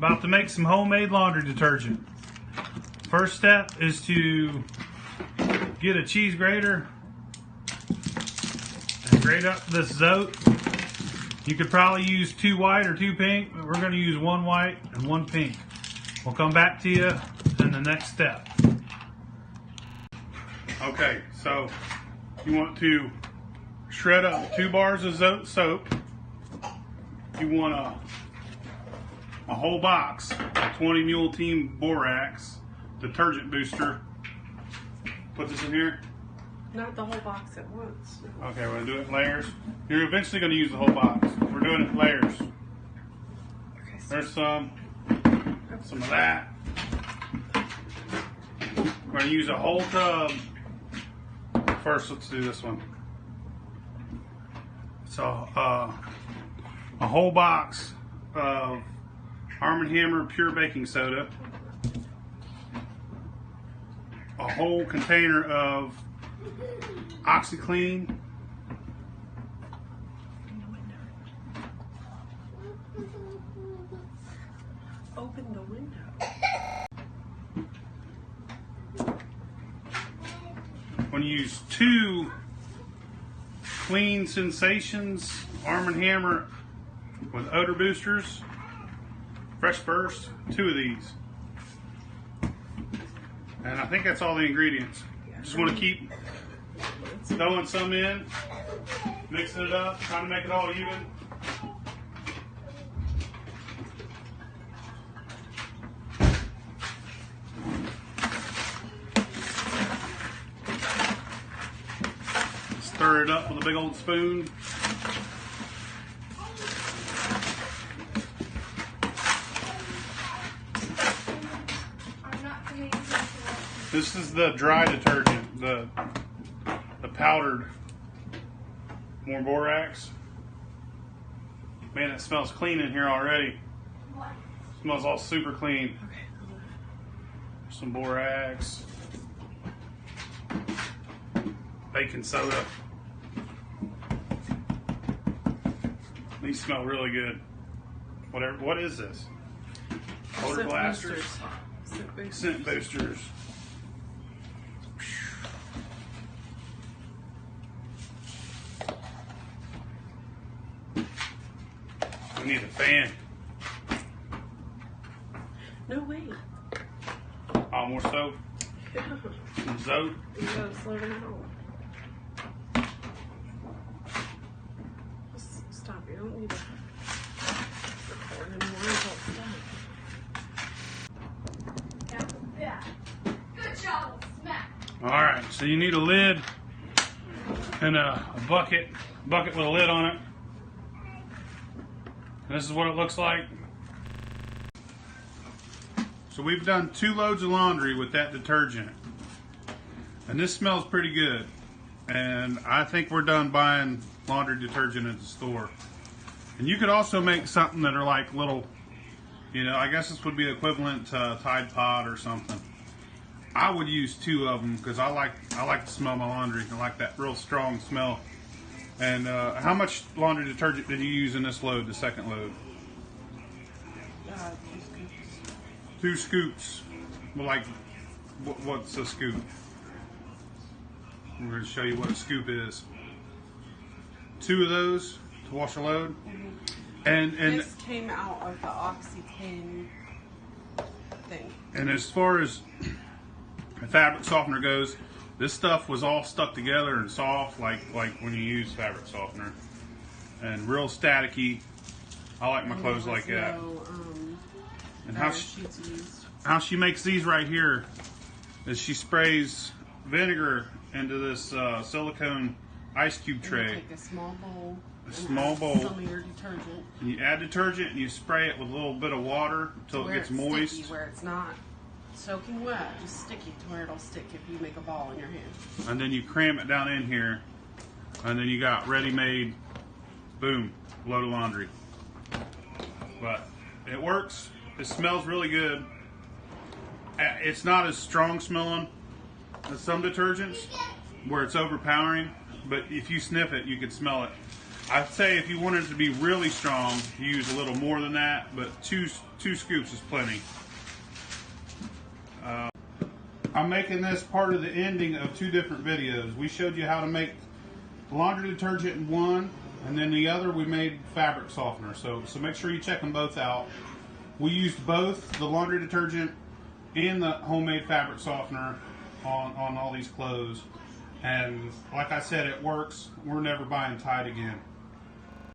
About to make some homemade laundry detergent. First step is to get a cheese grater and grate up this Zote. You could probably use 2 white or 2 pink, but we're going to use 1 white and 1 pink. We'll come back to you in the next step. Okay, so you want to shred up 2 bars of Zote soap. You want a whole box of 20 Mule Team Borax Detergent Booster. Put this in here. Not the whole box at once. Okay, we're going to do it in layers. You're eventually going to use the whole box. We're doing it in layers. Okay, so There's some of that. We're going to use a whole tub. First, let's do this one. So, a whole box of Arm & Hammer pure baking soda. A whole container of Oxy Clean. open the window. I'm going to use 2 Clean Sensations Arm & Hammer with odor boosters. Fresh Burst, 2 of these. And I think that's all the ingredients. Just want to keep throwing some in, mixing it up, trying to make it all even. Stir it up with a big old spoon. This is the dry detergent, the powdered more borax. Man, it smells clean in here already. Smells all super clean. Some borax, baking soda. These smell really good. Whatever. What is this? Odor blasters. Scent boosters. We need a fan. No way. Oh, more soap. Some Zote. You gotta slow down. Just stop. You don't need to record anymore until it's done. Yeah. Good job, smack. All right, so you need a lid and a bucket with a lid on it. And this is what it looks like. So we've done 2 loads of laundry with that detergent. And this smells pretty good. And I think we're done buying laundry detergent at the store. And you could also make something that are like little, you know, I guess this would be equivalent to Tide Pod or something. I would use 2 of them because I like to smell my laundry. I like that real strong smell. And how much laundry detergent did you use in this load, the second load? 2 scoops. Well, like, what's a scoop? I'm going to show you what a scoop is. 2 of those to wash a load. And this came out of the Oxy Clean thing. And as far as the fabric softener goes, this stuff was all stuck together and soft, like when you use fabric softener, and real staticky. I like my clothes like that. And how she makes these right here is she sprays vinegar into this silicone ice cube tray. Take a small bowl. Some of your detergent. And you add detergent and you spray it with a little bit of water until it gets moist. Sticky, where it's not soaking wet, just sticky to where it'll stick if you make a ball in your hand. And then you cram it down in here, and then you got ready-made, boom, load of laundry. But it works. It smells really good. It's not as strong smelling as some detergents where it's overpowering, but if you sniff it, you can smell it. I'd say if you wanted it to be really strong, you use a little more than that, but two scoops is plenty. I'm making this part of the ending of 2 different videos. We showed you how to make laundry detergent in one, and then the other we made fabric softener. So make sure you check them both out. We used both the laundry detergent and the homemade fabric softener on all these clothes. And like I said, it works. We're never buying Tide again.